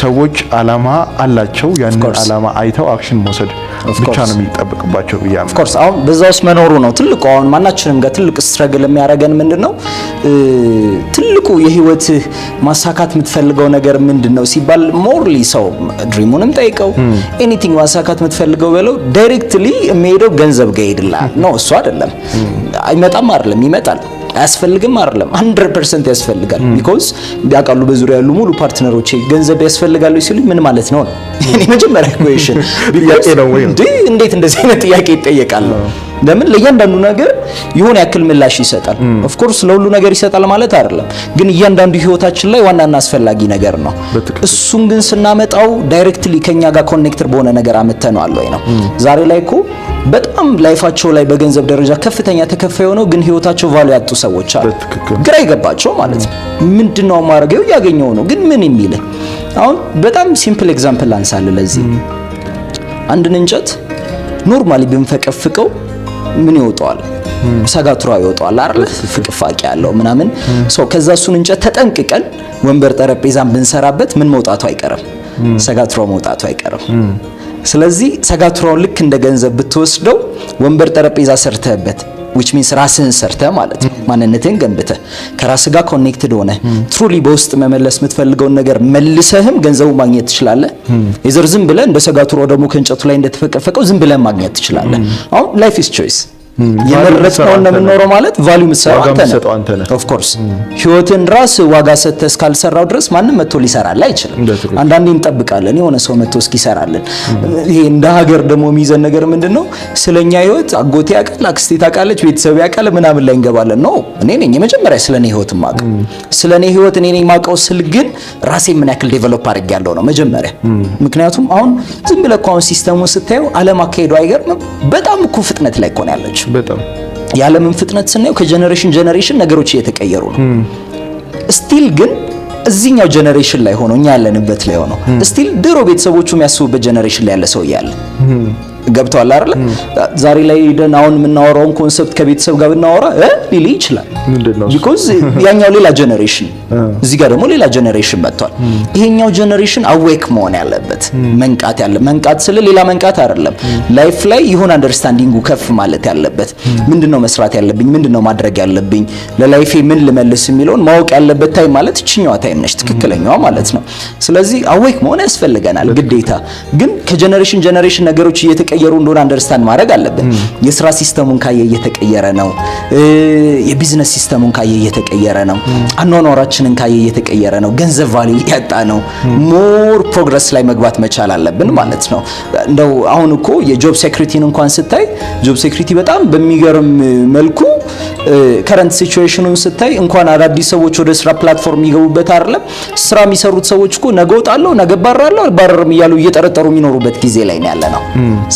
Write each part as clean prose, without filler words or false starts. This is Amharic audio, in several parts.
ሰዎች አላማ አላቸው ያንን አላማ አይተው አክሽን መውሰድ ብቻ ነው የሚጠበቅባቸው ብያለሁ ኦፍ ኮርስ አሁን በዛውስ መኖሩ ነው ትልቁ አሁን ማናችንም ጋር ትልቅ ስትራግል የሚያረጋን ምንድነው ትልቁ የህይወት ማሳካት የምትፈልገው ነገር ምንድነው ሲባል ሞርሊ ሰው ድሪሙንም ጠይቀው ኤኒቲንግ ማሳካት የምትፈልገው በለው ዳይሬክትሊ የሚሄደው ገንዘብ ጋር ይሄድላል ነው እሱ አይደለም አይመጣም አይደለም ይመጣል አያስፈልግም አይደለም 100% ያስፈልጋል ቢኮዝ ቢያቃሉ በዙሪያ ያሉ ሙሉ ፓርትነሮቼ ገንዘብ ያስፈልጋሉ ሲሉ ምን ማለት ነው እኔ መጀመሪያ ኩዌሽን ጥያቄ ነው ወይ እንዴት እንደዚህ አይነት ጥያቄ ይጠየቃል ለምን ለእያንዳንዱ ነገር ይሆን ያክል ምላሽ ይሰጣል ኦፍ ኮርስ ለሁሉ ነገር ይሰጣል ማለት አይደለም ግን እያንዳንዱ ህይወታችን ላይ ዋናና አስፈላጊ ነገር ነው እሱን ግን ስናመጣው ዳይሬክትሊ ከኛ ጋር ኮኔክትድ በሆነ ነገር አመተነዋል ወይ ነው ዛሬ ላይ እኮ በጣም ላይፋቸው ላይ በገንዘብ ደረጃ ከፍተኛ ተከፋይ ሆነው ግን ህይወታቸው ቫልዩ ያጡ ሰዎች አሉ ግራ ይገባቸው ማለት ነው ምንድነው ማረገው ያገኘው ነው ግን ምን የሚል አሁን በጣም ሲምፕል ኤግዛምፕል አንሳለ ለዚህ አንድን እንጨት ኖርማሊ ብንፈቀፍቀው ምን ይወጣዋል ሰጋቱራ ይወጣዋል አይደል ፍቅፋቂ ያለው ምናምን ሶ ከዛ እሱን እንጨት ተጠንቅቀን ወንበር ጠረጴዛን ብንሰራበት ምን መውጣቱ አይቀርም ሰጋቱራ መውጣቱ አይቀርም ስለዚህ ሰጋቱራውን ልክ እንደ ገንዘብ ብትወስደው ወንበር ጠረጴዛ ሰርተህበት which means ራስህን ሰርተህ ማለት ነው ማንነትህን ገንብተህ ከራስህ ጋር ኮኔክትድ ሆነ ትሩሊ በውስጥ መመለስ የምትፈልገውን ነገር መልሰህም ገንዘቡ ማግኘት ትችላለህ የዘር ዝም ብለህ እንደ ሰጋቱራው ደግሞ ከእንጨቱ ላይ እንደተፈቀፈቀው ዝም ብለህ ማግኘት ትችላለህ አሁን ላይፍ ኢዝ ቾይስ የመረጥነው እንደምንኖረው ማለት ቫልዩ ምትሰራው አንተ ነህ ኦፍ ኮርስ ህይወትን ራስ ዋጋ ሰጥተህ እስካልሰራው ድረስ ማንም መጥቶ ሊሰራልህ አይችልም አንዳንዴ እንጠብቃለን የሆነ ሰው መጥቶ እስኪሰራልን ይሄ እንደ ሀገር ደግሞ የሚይዘን ነገር ምንድነው ስለኛ ህይወት አጎቴ ያውቃል አክስቴ ታውቃለች ቤተሰብ ያውቃል ምናምን ላይ እንገባለን ነው እኔ ነኝ የመጀመሪያ ስለኔ ህይወት ማቀው ስለኔ ህይወት እኔ ነኝ ማቀው ስል ግን ራሴ ምን ያክል ዴቨሎፕ አድርጌያለሁ ነው መጀመሪያ ምክንያቱም አሁን ዝም ብለህ አሁን ሲስተሙን ስታየው ዓለም አካሄዱ አይገርምም በጣም እኮ ፍጥነት ላይ እኮ ነው ያለችው በጣም ያለምን ፍጥነት ስናየው ከጀነሬሽን ነገሮች እየተቀየሩ ነው ስቲል ግን እዚህኛው ጀነሬሽን ላይ ሆኖ እኛ ያለንበት ላይ ሆኖ ስቲል ድሮ ቤተሰቦቹ የሚያስቡበት ጀነሬሽን ላይ ያለ ሰው ያለ ገብቷል አይደል ዛሬ ላይ ደን አሁን የምናወራውን ኮንሰፕት ከቤተሰብ ጋር ብናወራ ሊል ይችላል ምንድነው because ያኛው ሌላ ጀነሬሽን እዚህ ጋር ደግሞ ሌላ ጀነሬሽን መጥቷል ይሄኛው ጀነሬሽን አዌክ መሆን ያለበት መንቃት ስለ ሌላ መንቃት አይደለም ላይፍ ላይ ይሁን አንደርስታንዲንጉ ከፍ ማለት ያለበት ምንድነው መስራት ያለብኝ ምንድነው ማድረግ ያለብኝ ለላይፌ ምን ልመልስ የሚለውን ማወቅ ያለበት ታይም ማለት እቺኛው ታይም ነች ትክክለኛው ማለት ነው ስለዚህ አዌክ መሆን ያስፈልገናል ግዴታ ግን ከጀነሬሽን ነገሮች እየተቀየሩ እንደሆነ አንደርስታንድ ማድረግ አለብን የስራ ሲስተሙን ካየ እየተቀየረ ነው የቢዝነስ ሲስተሙን ካየ እየተቀየረ ነው አኗኗራችንን ካየ እየተቀየረ ነው ገንዘብ ቫልዩ ያጣ ነው ሞር ፕሮግረስ ላይ መግባት መቻል አለብን ማለት ነው እንደው አሁን እኮ የጆብ ሴኩሪቲን እንኳን ስታይ ጆብ ሴኩሪቲ በጣም በሚገርም መልኩ ከረንት ሲቹዌሽኑን ስታይ እንኳን አዳዲስ ሰዎች ወደ ስራ ፕላትፎርም ይገቡበት አይደለም ስራ የሚሰሩት ሰዎች እኮ ነገ ወጣለሁ ነገ ባረርም እያሉ እየጠረጠሩ የሚኖሩበት ጊዜ ላይ ነው ያለነው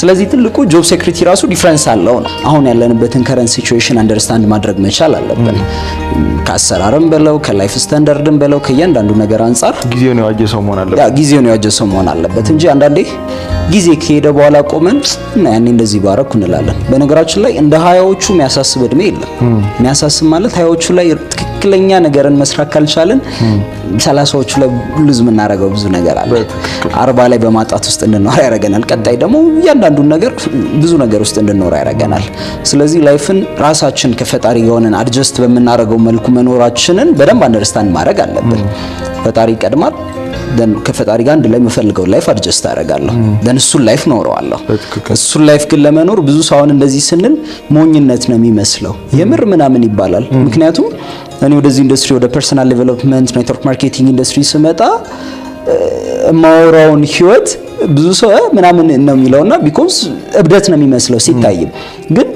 ስለዚህ ትልቁ ጆብ ሴኩሪቲ ራሱ ዲፈረንስ አለው ነው አሁን ያለንበትን ከረንት ሲቹዌሽን አንደርስታንድ ማድረግ መቻል አለብን ከአሰራርም በለው ከላይፍ ስታንዳርድም በለው ከእያንዳንዱ ነገር አንፃር ጊዜውን የዋጀ ሰው መሆን አለበት እንጂ አንዳንዴ ጊዜ ከሄደ በኋላ ቆመን እና ያኔ እንደዚህ ባረኩ እንላለን በነገራችን ላይ እንደ 20ዎቹ የሚያሳስብ እድሜ የለም የሚያሳስብ ማለት 20ዎቹ ላይ ትክክለኛ ነገርን መስራት ካልቻለን 30ዎቹ ላይ ሉዝ የምናደርገው ብዙ ነገር አለ 40 ላይ በማጣት ውስጥ እንድንኖር ያደርገናል ቀጣይ ደግሞ እያንዳንዱ ነገር ብዙ ነገር ውስጥ እንድንኖር ያደርገናል ስለዚህ ላይፍን ራሳችን ከፈጣሪ የሆነን አድጀስት በመናረገው መልኩ መኖራችንን በደንብ አንደርስታንድ ማድረግ አለብን ፈጣሪ ይቀድማል ደን ከፈጣሪ ጋር አንድ ላይ መፈልገው ላይፍ አድጀስት አደርጋለሁ ደን እሱን ላይፍ ኖረዋለሁ እሱን ላይፍ ግን ለመኖር ብዙ ሰውን እንደዚህ ስንል ሞኝነት ነው የሚመስለው የምር ምናምን ይባላል ምክንያቱም እኔ ወደዚህ ኢንዱስትሪ ወደ ፐርሰናል ዴቨሎፕመንት ኔትወርክ ማርኬቲንግ ኢንዱስትሪ ስመጣ ማውራውን ህይወት ብዙ ሰው ምናምን ነው የሚለውና ቢኮዝ እብደት ነው የሚመስለው ሲታይም ግን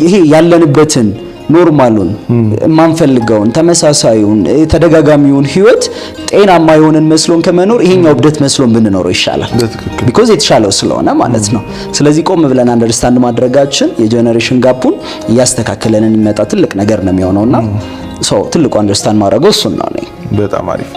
ይሄ ያለንበትን ኖርማሉን ማንፈልገውን ተመሳሳዩን ተደጋጋሚውን ህይወት ጤናማ የሆነን መስሎን ከመኖር ይሄኛው እብደት መስሎን ብንኖር ይሻላል because የተሻለው ስለሆነ ማለት ነው ስለዚህ ቆም ብለን አንደርስታንድ ማድረጋችን የጀነሬሽን ጋፑን ያስተካክለንን ይመጣ ትልቅ ነገር ነው የሚሆነውና ትልቁ አንደርስታንድ ማድረጉ እሱ ነው። በጣም አሪፍ